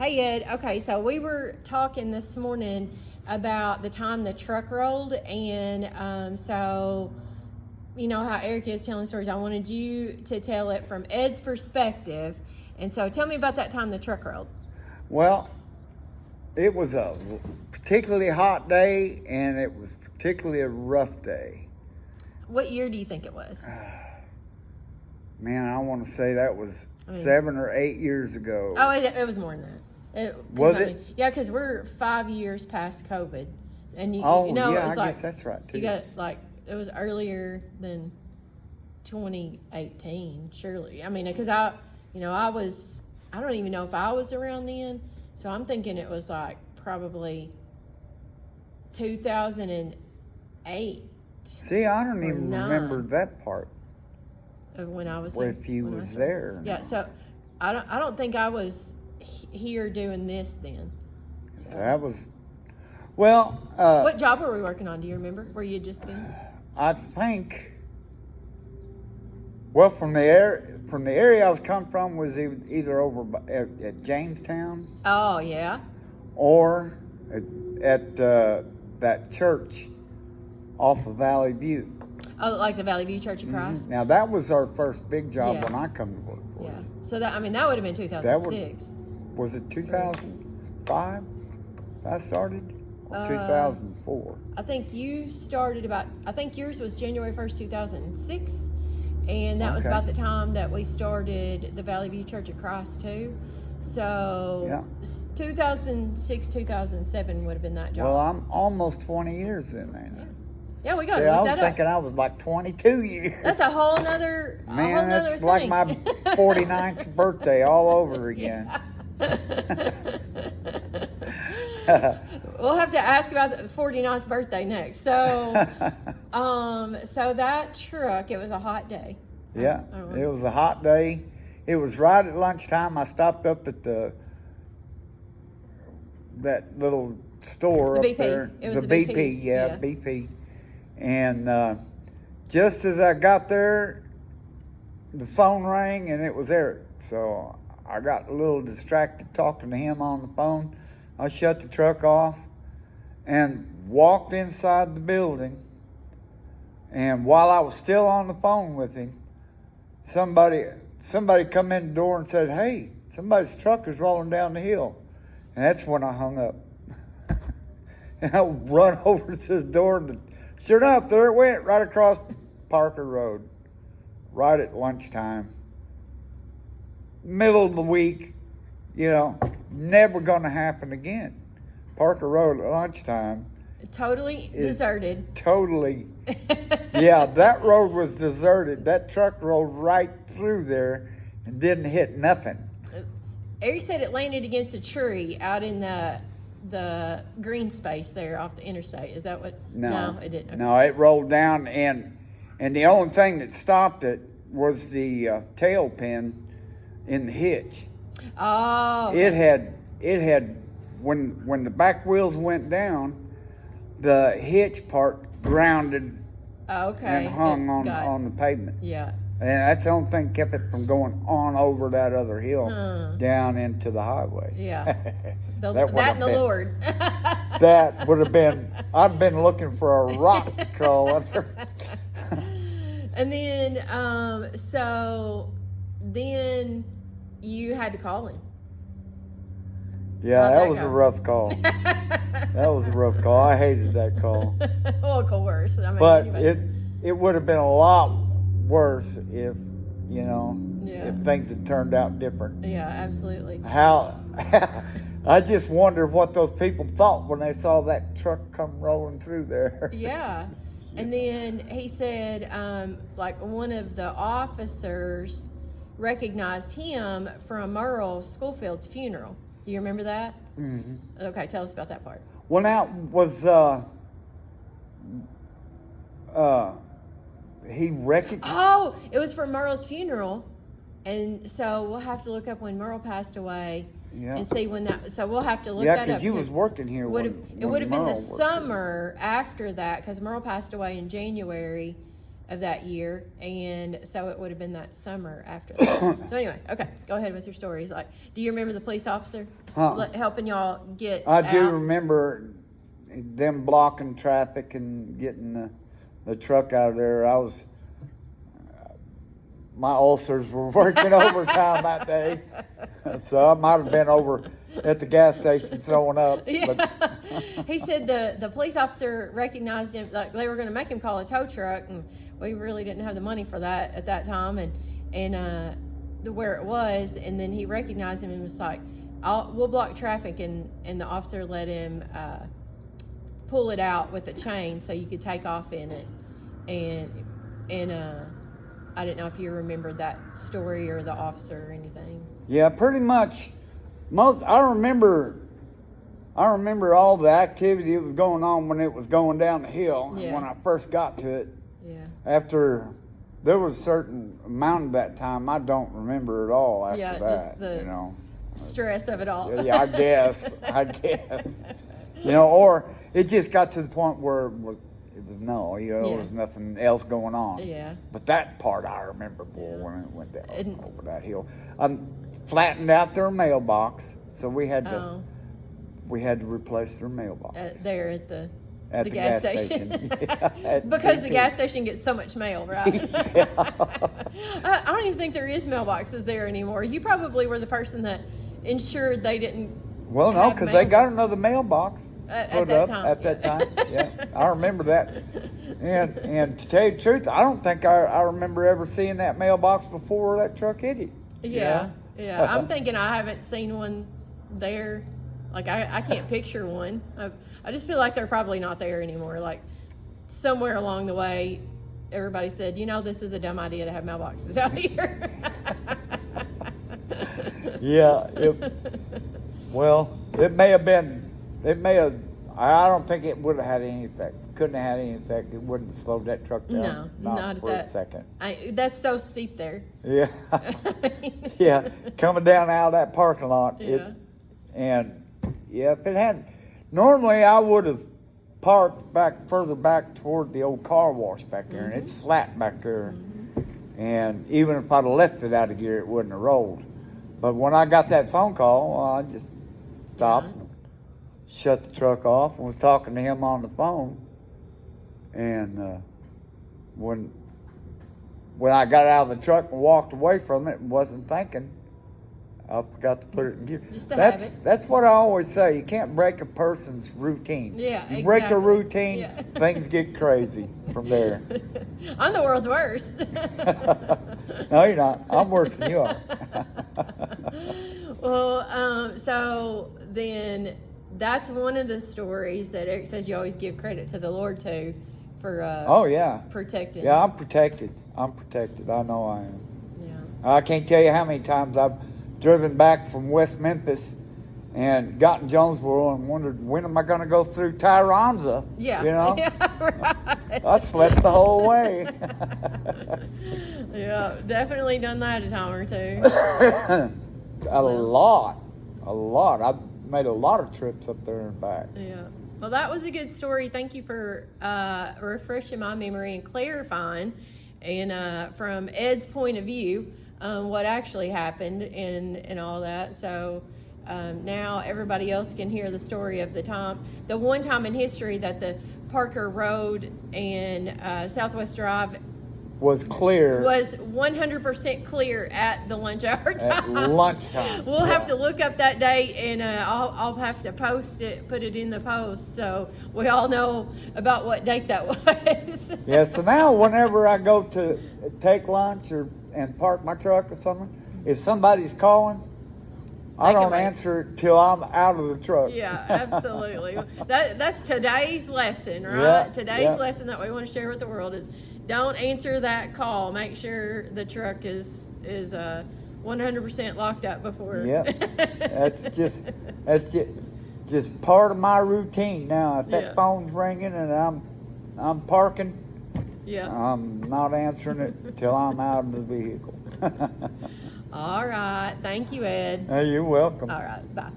Hey Ed, okay, so we were talking this morning about the time the truck rolled, and so you know how Eric is telling stories. I wanted you to tell it from Ed's perspective, and so tell me about that time the truck rolled. Well, it was a particularly hot day, and it was particularly a rough day. What year do you think it was? Man, I want to say that was 7 or 8 years ago. Oh, it was more than that. Was it? Yeah, because we're 5 years past COVID, and you Oh, know yeah, it was I like guess that's right too. you got like it was earlier than 2018, surely. I mean, because I don't even know if I was around then, so I'm thinking it was like probably 2008. See, I don't even 9. remember that part. Of when I was If you was there. or Yeah, not. so I don't think I was here doing this then. So that was, well, What job were we working on? Do you remember where you had just been? I think, well, from the area I was coming from was either over at Jamestown Oh yeah. or at that church off of Valley View. Oh, like the Valley View Church of Christ. Now that was our first big job Yeah. when I come to work for Yeah. you. So that would have been 2006. Was it 2005 I started? Or 2004? I think you started I think yours was January 1st, 2006. And that was Okay. about the time that we started the Valley View Church of Christ too. So Yeah. 2006, 2007 would have been that job. Well, I'm almost 20 years in there. Yeah, we got See, to I look was that up. thinking I was like 22 years. That's a whole nother Man, that's thing. like my 49th birthday all over again. We'll have to ask about the 49th birthday next. So, so that truck, it was a hot day. Yeah, I don't it know. was a hot day. It was right at lunchtime. I stopped up at that little store The up BP. there. It was the the BP, BP, yeah, yeah. BP. And just as I got there, the phone rang and it was Eric. So I got a little distracted talking to him on the phone. I shut the truck off and walked inside the building. And while I was still on the phone with him, somebody come in the door and said, "Hey, somebody's truck is rolling down the hill." And that's when I hung up. And I run over to the door, and sure enough, there it went, right across Parker Road, right at lunchtime. Middle of the week, never going to happen again. Parker Road at lunchtime. Totally deserted. Totally. Yeah, that road was deserted. That truck rolled right through there and didn't hit nothing. Eric said it landed against a tree out in the green space there off the interstate. Is that what? No, it didn't. Okay. No, it rolled down, and the only thing that stopped it was the tail pin in the hitch. Oh. It had when the back wheels went down, the hitch part grounded Okay. and hung Got it. on the pavement. Yeah. And that's the only thing that kept it from going on over that other hill down into the highway. Yeah. That That would have and the been- Lord. That would have been, I've been looking for a rock to crawl under. And then, so then you had to call him. Yeah, How'd that that was go? a rough call. That was a rough call. I hated that call. Well, of course. I mean, But anyway. it would have been a lot worse if, Yeah. if things had turned out different. Yeah, absolutely. I just wonder what those people thought when they saw that truck come rolling through there. Yeah. And then he said, like one of the officers recognized him from Merle Schofield's funeral. Do you remember that? Mm-hmm. Okay, tell us about that part. Well, now was he recognized? Oh, it was for Merle's funeral. And so we'll have to look up when Merle passed away Yeah. and see when that. So we'll have to look Yeah, that up. because you was working here. It would have been the summer after that because Merle passed away in January of that year, and so it would have been that summer after that. So anyway, okay, go ahead with your stories. Like, do you remember the police officer helping y'all get I do out? remember them blocking traffic and getting the truck out of there. My ulcers were working overtime that day, so I might have been over at the gas station throwing up. Yeah. But He said the police officer recognized him, like they were going to make him call a tow truck, and we really didn't have the money for that at that time, and where it was, and then he recognized him and was like, we'll block traffic, and the officer let him pull it out with a chain so you could take off in it, and I didn't know if you remembered that story or the officer or anything. yeah, pretty much. I remember all the activity that was going on when it was going down the hill. Yeah. And when I first got to it, Yeah. after there was a certain amount of that time, I don't remember at all after Yeah, that. just the you know, stress of it all. yeah, I guess, you know, or it just got to the point where it was there Yeah. was nothing else going on. Yeah. But that part I remember, boy, Yeah. when it went down And- over that hill. Flattened out their mailbox, so we had to replace their mailbox There at the at the gas station. Yeah, because the BP. gas station gets so much mail, right? Yeah. I don't even think there is mailboxes there anymore. You probably were the person that ensured they didn't. Well, no, have because mail they got another mailbox at put that up time. at that time. Yeah, I remember that. And to tell you the truth, I don't think I remember ever seeing that mailbox before that truck hit it. Yeah. I'm thinking I haven't seen one there. Like I can't picture one. I just feel like they're probably not there anymore. Like somewhere along the way, everybody said, this is a dumb idea to have mailboxes out here. Yeah. Well, it may have. I don't think it would have had any effect. Couldn't have had any effect. It wouldn't have slowed that truck down. No, not for at a second. That's so steep there. Yeah. Yeah. Coming down out of that parking lot. Yeah. If it hadn't, normally I would have parked further back toward the old car wash back there, and it's flat back there. And even if I'd have left it out of gear, it wouldn't have rolled. But when I got that phone call, I just stopped, shut the truck off, and was talking to him on the phone. And when I got out of the truck and walked away from it and wasn't thinking, I forgot to put it in gear. Just a habit. That's what I always say. You can't break a person's routine. Yeah, You break their exactly. routine, Yeah. things get crazy from there. I'm the world's worst. No, you're not. I'm worse than you are. Well, so then that's one of the stories that Eric says you always give credit to the Lord to for Oh, yeah. protecting. Yeah, I'm protected. I know I am. Yeah. I can't tell you how many times I've driven back from West Memphis and got in Jonesboro and wondered, when am I going to go through Tyronza? Yeah. You know? Yeah, right. I slept the whole way. Yeah, definitely done that a time or two. A lot. I've made a lot of trips up there and back. Yeah. Well, that was a good story. Thank you for refreshing my memory and clarifying, and from Ed's point of view, what actually happened and all that. So now everybody else can hear the story of the one time in history that the Parker Road and Southwest Drive Was clear was 100% clear at the lunch hour at time. lunchtime. We'll have to look up that date, and I'll have to put it in the post, so we all know about what date that was. Yeah, so now whenever I go to take lunch and park my truck or something, if somebody's calling, I They can don't wait. answer it till I'm out of the truck. Yeah, absolutely. That's today's lesson, right? Yeah, Today's yeah. lesson that we want to share with the world is don't answer that call. Make sure the truck is 100% locked up before. Yeah, that's just part of my routine now. If that Yeah. phone's ringing and I'm parking, Yeah. I'm not answering it till I'm out of the vehicle. All right. Thank you, Ed. Hey, you're welcome. All right. Bye.